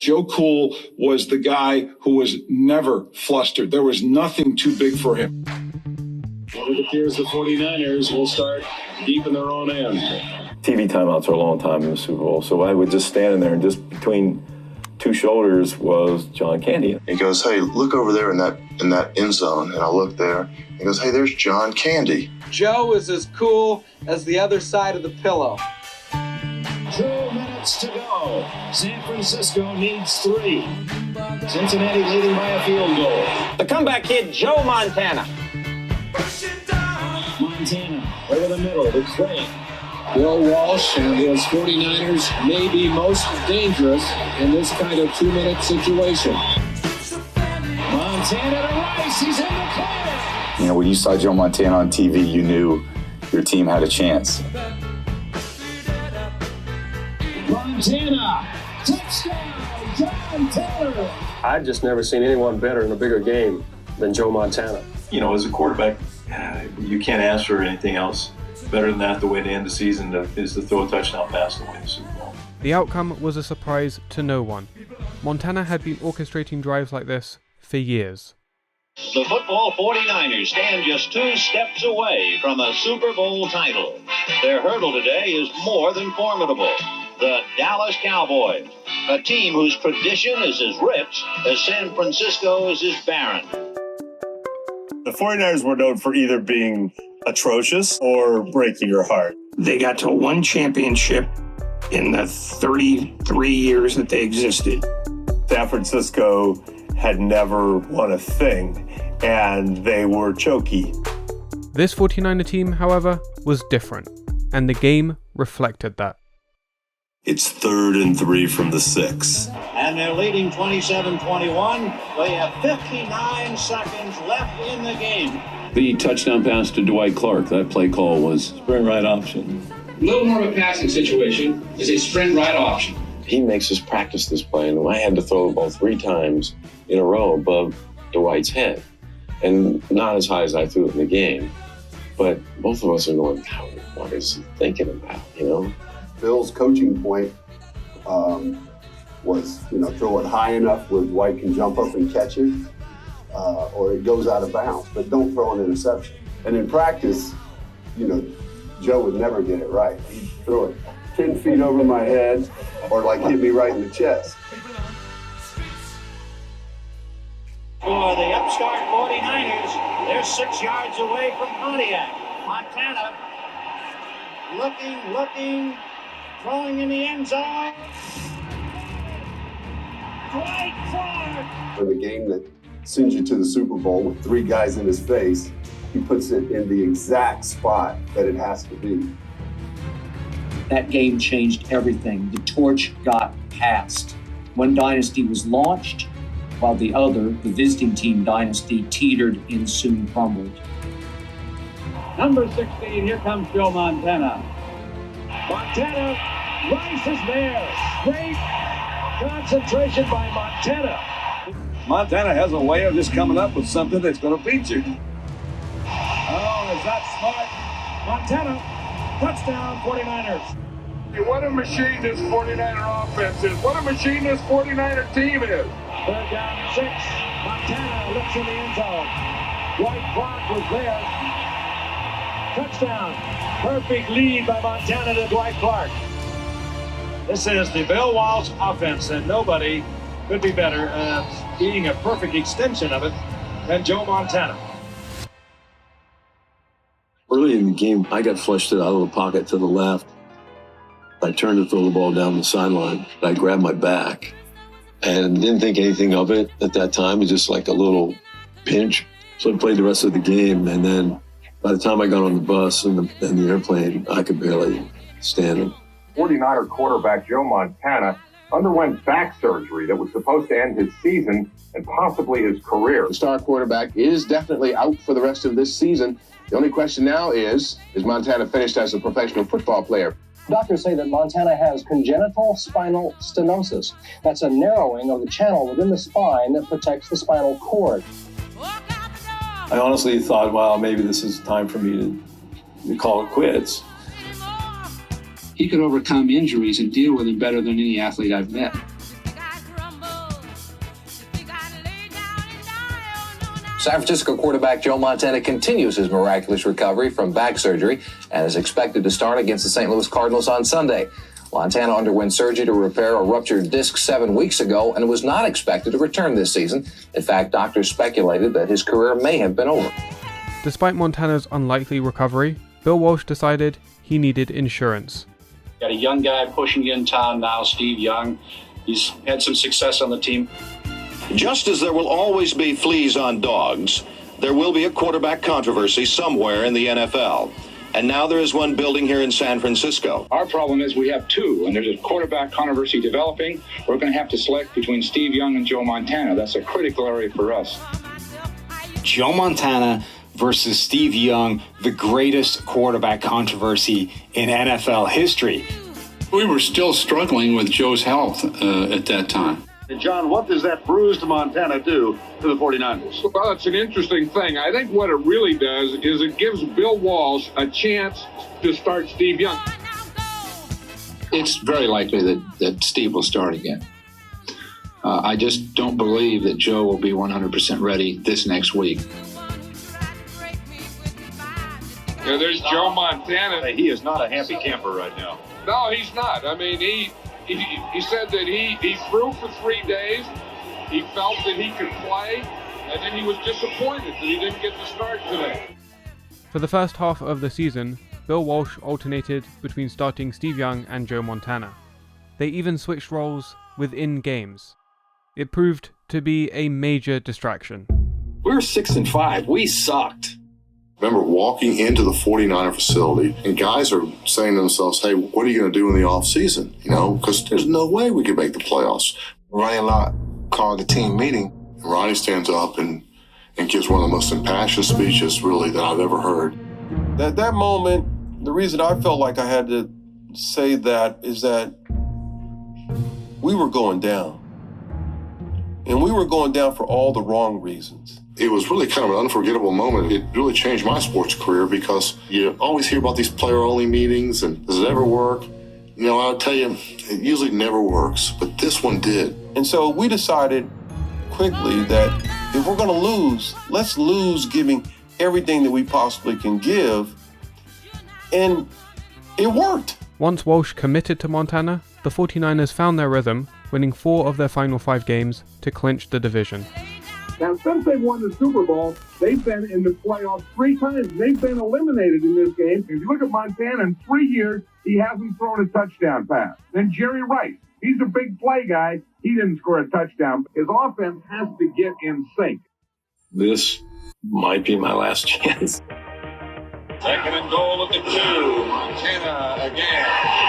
Joe Cool was the guy who was never flustered. There was nothing too big for him. Well, it appears the 49ers will start deep in their own end. TV timeouts are a long time in the Super Bowl, so I would just stand in there, and just between two shoulders was John Candy. He goes, "Hey, look over there in that end zone," and I look there. He goes, "Hey, there's John Candy." Joe is as cool as the other side of the pillow. 2 minutes to go. San Francisco needs 3. Cincinnati leading by a field goal. The comeback kid, Joe Montana. Montana over the middle to Craig. Bill Walsh and his 49ers may be most dangerous in this kind of 2-minute situation. Montana to Rice. He's in the clear. You know, when you saw Joe Montana on TV, you knew your team had a chance. Montana, touchdown, John Taylor. I've just never seen anyone better in a bigger game than Joe Montana. You know, as a quarterback, you can't ask for anything else better than that. The way to end the season is to throw a touchdown pass to win the Super Bowl. The outcome was a surprise to no one. Montana had been orchestrating drives like this for years. The football 49ers stand just 2 steps away from a Super Bowl title. Their hurdle today is more than formidable. The Dallas Cowboys, a team whose tradition is as rich as San Francisco's is barren. The 49ers were known for either being atrocious or breaking your heart. They got to 1 championship in the 33 years that they existed. San Francisco had never won a thing, and they were choky. This 49er team, however, was different, and the game reflected that. It's 3rd and 3 from the 6. And they're leading 27-21. They have 59 seconds left in the game. The touchdown pass to Dwight Clark, that play call was Sprint right option. A little more of a passing situation is a sprint right option. He makes us practice this play, and I had to throw the ball 3 times in a row above Dwight's head. And not as high as I threw it in the game. But both of us are going, what is he thinking about, you know? Bill's coaching point was, throw it high enough where Dwight can jump up and catch it, or it goes out of bounds, but don't throw an interception. And in practice, Joe would never get it right. He'd throw it 10 feet over my head or hit me right in the chest. For the upstart 49ers, they're 6 yards away from Pontiac. Montana looking, throwing in the end zone. Dwight Clark. For the game that sends you to the Super Bowl with 3 guys in his face, he puts it in the exact spot that it has to be. That game changed everything. The torch got passed. One dynasty was launched, while the other, the visiting team dynasty, teetered and soon crumbled. Number 16, here comes Joe Montana. Montana, Rice is there. Great concentration by Montana. Montana has a way of just coming up with something that's going to beat you. Oh, is that smart? Montana, touchdown 49ers. What a machine this 49er offense is. What a machine this 49er team is. 3rd down 6. Montana looks in the end zone. Dwight Clark was there. Touchdown. Perfect lead by Montana to Dwight Clark. This is the Bill Walsh offense, and nobody could be better at being a perfect extension of it than Joe Montana. Early in the game, I got flushed out of the pocket to the left. I turned to throw the ball down the sideline. I grabbed my back and didn't think anything of it at that time. It was just like a little pinch. So I played the rest of the game, and then by the time I got on the bus and the airplane, I could barely stand it. 49er quarterback Joe Montana underwent back surgery that was supposed to end his season and possibly his career. The star quarterback is definitely out for the rest of this season. The only question now is Montana finished as a professional football player? Doctors say that Montana has congenital spinal stenosis. That's a narrowing of the channel within the spine that protects the spinal cord. I honestly thought, well, maybe this is time for me to call it quits. He could overcome injuries and deal with them better than any athlete I've met. San Francisco quarterback Joe Montana continues his miraculous recovery from back surgery and is expected to start against the St. Louis Cardinals on Sunday. Montana underwent surgery to repair a ruptured disc 7 weeks ago and was not expected to return this season. In fact, doctors speculated that his career may have been over. Despite Montana's unlikely recovery, Bill Walsh decided he needed insurance. Got a young guy pushing in town now, Steve Young. He's had some success on the team. Just as there will always be fleas on dogs, there will be a quarterback controversy somewhere in the NFL. And now there is one building here in San Francisco. Our problem is we have two, and there's a quarterback controversy developing. We're going to have to select between Steve Young and Joe Montana. That's a critical area for us. Joe Montana versus Steve Young, the greatest quarterback controversy in NFL history. We were still struggling with Joe's health at that time. John, what does that bruised Montana do to the 49ers? Well, it's an interesting thing. I think what it really does is it gives Bill Walsh a chance to start Steve Young. It's very likely that Steve will start again. I just don't believe that Joe will be 100% ready this next week. Yeah, there's Joe Montana. He is not a happy camper right now. No, he's not. I mean, he said that he threw for 3 days. He felt that he could play, and then he was disappointed that he didn't get to start today. For the first half of the season, Bill Walsh alternated between starting Steve Young and Joe Montana. They even switched roles within games. It proved to be a major distraction. We were 6-5. We sucked. Remember walking into the 49er facility and guys are saying to themselves, hey, what are you going to do in the offseason? You know, because there's no way we can make the playoffs. Ronnie Lott called the team meeting. And Ronnie stands up and gives one of the most impassioned speeches really that I've ever heard. At that moment, the reason I felt like I had to say that is that we were going down. And we were going down for all the wrong reasons. It was really kind of an unforgettable moment. It really changed my sports career because you always hear about these player-only meetings and does it ever work? You know, I'll tell you, it usually never works, but this one did. And so we decided quickly that if we're going to lose, let's lose giving everything that we possibly can give. And it worked. Once Walsh committed to Montana, the 49ers found their rhythm, winning 4 of their final 5 games to clinch the division. Now, since they won the Super Bowl, they've been in the playoffs 3 times. They've been eliminated in this game. If you look at Montana, in 3 years, he hasn't thrown a touchdown pass. Then Jerry Rice, he's a big play guy. He didn't score a touchdown. His offense has to get in sync. This might be my last chance. 2nd and goal at the 2. Montana again.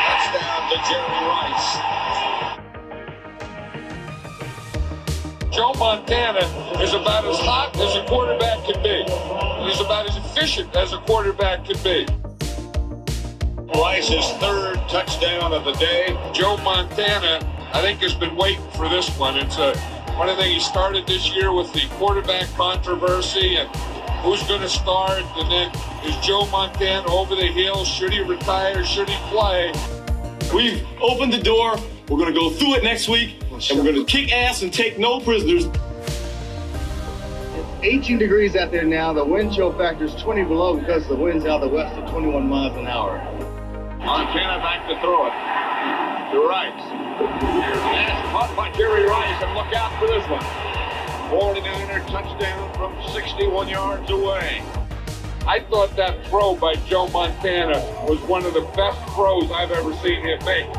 Touchdown to Jerry Rice. Joe Montana is about as hot as a quarterback can be. He's about as efficient as a quarterback can be. Rice's 3rd touchdown of the day. Joe Montana, I think, has been waiting for this one. It's one of the things he started this year with the quarterback controversy and who's going to start, and then is Joe Montana over the hill? Should he retire? Should he play? We've opened the door. We're going to go through it next week, and we're going to kick ass and take no prisoners. It's 18 degrees out there now. The wind chill factor is 20 below because the wind's out of the west at 21 miles an hour. Montana back to throw it. To Rice. Pass caught by Jerry Rice, and look out for this one. 49er touchdown from 61 yards away. I thought that throw by Joe Montana was one of the best throws I've ever seen him make.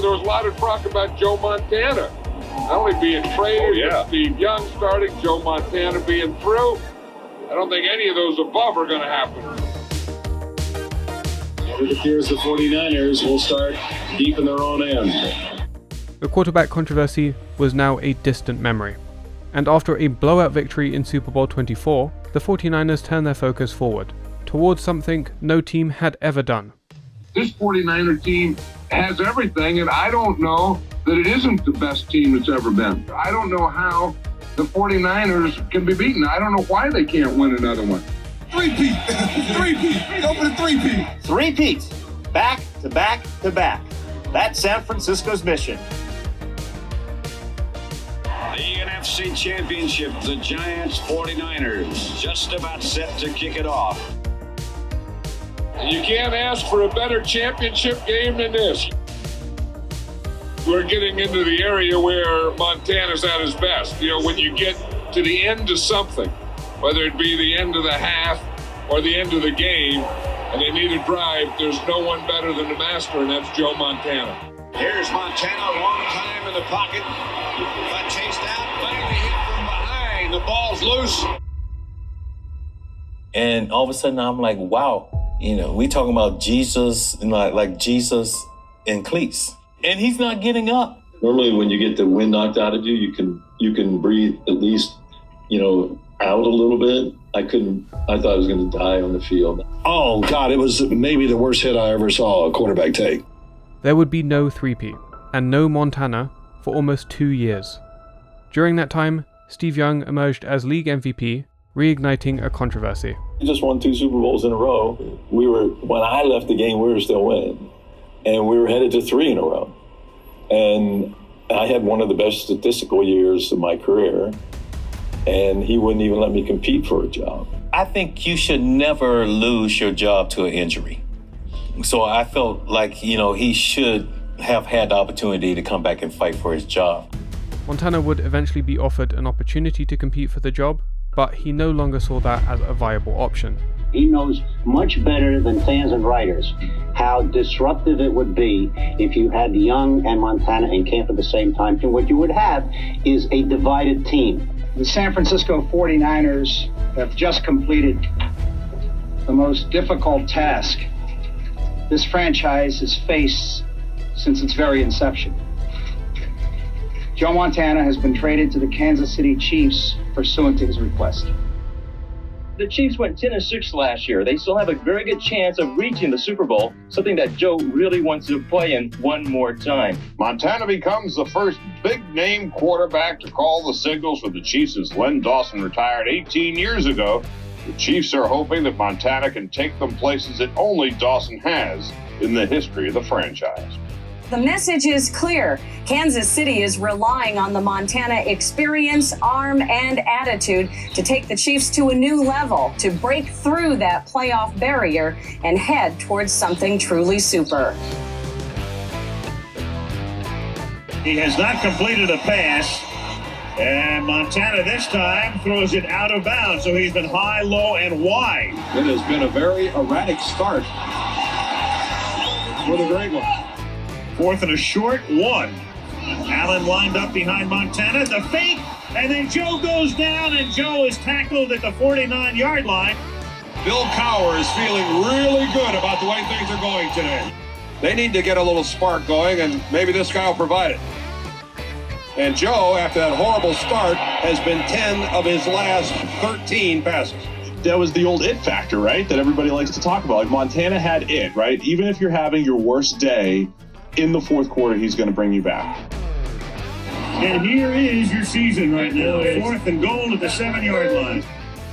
There was a lot of talk about Joe Montana not only being traded, but Steve Young starting, Joe Montana being through. I don't think any of those above are going to happen. It appears the 49ers will start deep in their own end. The quarterback controversy was now a distant memory. And after a blowout victory in Super Bowl 24, the 49ers turned their focus forward, towards something no team had ever done. This 49er team has everything, and I don't know that it isn't the best team it's ever been. I don't know how the 49ers can be beaten. I don't know why they can't win another one. Three-peat. Go for the three-peat. Three-peat. Back to back to back. That's San Francisco's mission. The NFC Championship, the Giants 49ers, just about set to kick it off. You can't ask for a better championship game than this. We're getting into the area where Montana's at his best. You know, when you get to the end of something, whether it be the end of the half or the end of the game, and they need a drive, there's no one better than the master, and that's Joe Montana. Here's Montana, long time in the pocket. Got chased out, finally hit from behind. The ball's loose. And all of a sudden, I'm like, wow. You know, we talking about Jesus, like Jesus in cleats. And he's not getting up. Normally when you get the wind knocked out of you, you can breathe at least, out a little bit. I thought I was going to die on the field. Oh, God, it was maybe the worst hit I ever saw a quarterback take. There would be no 3P, and no Montana for almost 2 years. During that time, Steve Young emerged as league MVP, reigniting a controversy. He just won 2 Super Bowls in a row. When I left the game, we were still winning. And we were headed to 3 in a row. And I had one of the best statistical years of my career. And he wouldn't even let me compete for a job. I think you should never lose your job to an injury. So I felt like, he should have had the opportunity to come back and fight for his job. Montana would eventually be offered an opportunity to compete for the job, but he no longer saw that as a viable option. He knows much better than fans and writers how disruptive it would be if you had Young and Montana in camp at the same time. And what you would have is a divided team. The San Francisco 49ers have just completed the most difficult task this franchise has faced since its very inception. Joe Montana has been traded to the Kansas City Chiefs pursuant to his request. The Chiefs went 10-6 last year. They still have a very good chance of reaching the Super Bowl, something that Joe really wants to play in one more time. Montana becomes the first big-name quarterback to call the signals for the Chiefs as Len Dawson retired 18 years ago. The Chiefs are hoping that Montana can take them places that only Dawson has in the history of the franchise. The message is clear. Kansas City is relying on the Montana experience, arm, and attitude to take the Chiefs to a new level, to break through that playoff barrier and head towards something truly super. He has not completed a pass, and Montana this time throws it out of bounds, so he's been high, low, and wide. It has been a very erratic start for the Great One. 4th and a short, 1. Allen lined up behind Montana, the fake, and then Joe goes down, and Joe is tackled at the 49-yard line. Bill Cowher is feeling really good about the way things are going today. They need to get a little spark going, and maybe this guy will provide it. And Joe, after that horrible start, has been 10 of his last 13 passes. That was the old it factor, right? That everybody likes to talk about. Like Montana had it, right? Even if you're having your worst day, in the 4th quarter, he's going to bring you back. And here is your season right now. 4th and goal at the 7-yard line.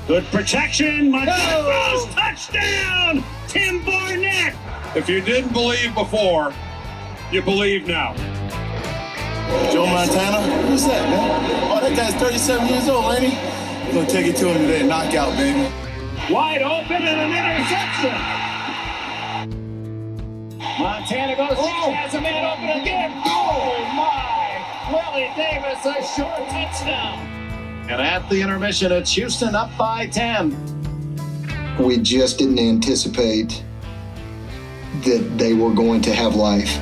Good protection. Montana touchdown. Tim Barnett. If you didn't believe before, you believe now. Joe Montana? Who's that, man? Oh, that guy's 37 years old, ain't he? We're going to take it to him today. Knockout, baby. Wide open and an interception. Montana goes, has a man open again. Oh, my. Willie Davis, a short touchdown. And at the intermission, it's Houston up by 10. We just didn't anticipate that they were going to have life.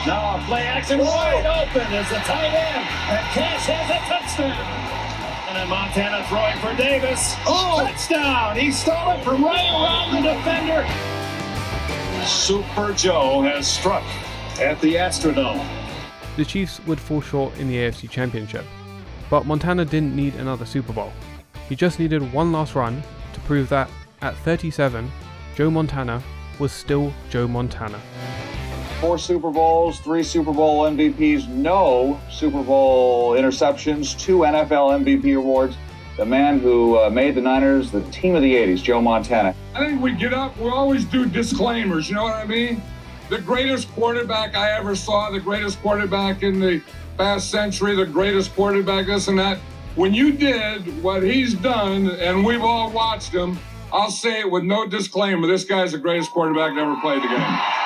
Now a play action wide open is the tight end. And Cash has a touchdown. And then Montana throwing for Davis. Oh, touchdown. He stole it from right around the defender. Super Joe has struck at the Astrodome. The Chiefs would fall short in the AFC Championship, but Montana didn't need another Super Bowl. He just needed one last run to prove that, at 37, Joe Montana was still Joe Montana. 4 Super Bowls, 3 Super Bowl MVPs, no Super Bowl interceptions, 2 NFL MVP awards. The man who made the Niners the team of the 80s, Joe Montana. I think we get up, we always do disclaimers, you know what I mean? The greatest quarterback I ever saw, the greatest quarterback in the past century, the greatest quarterback, this and that. When you did what he's done, and we've all watched him, I'll say it with no disclaimer, this guy's the greatest quarterback that ever played the game.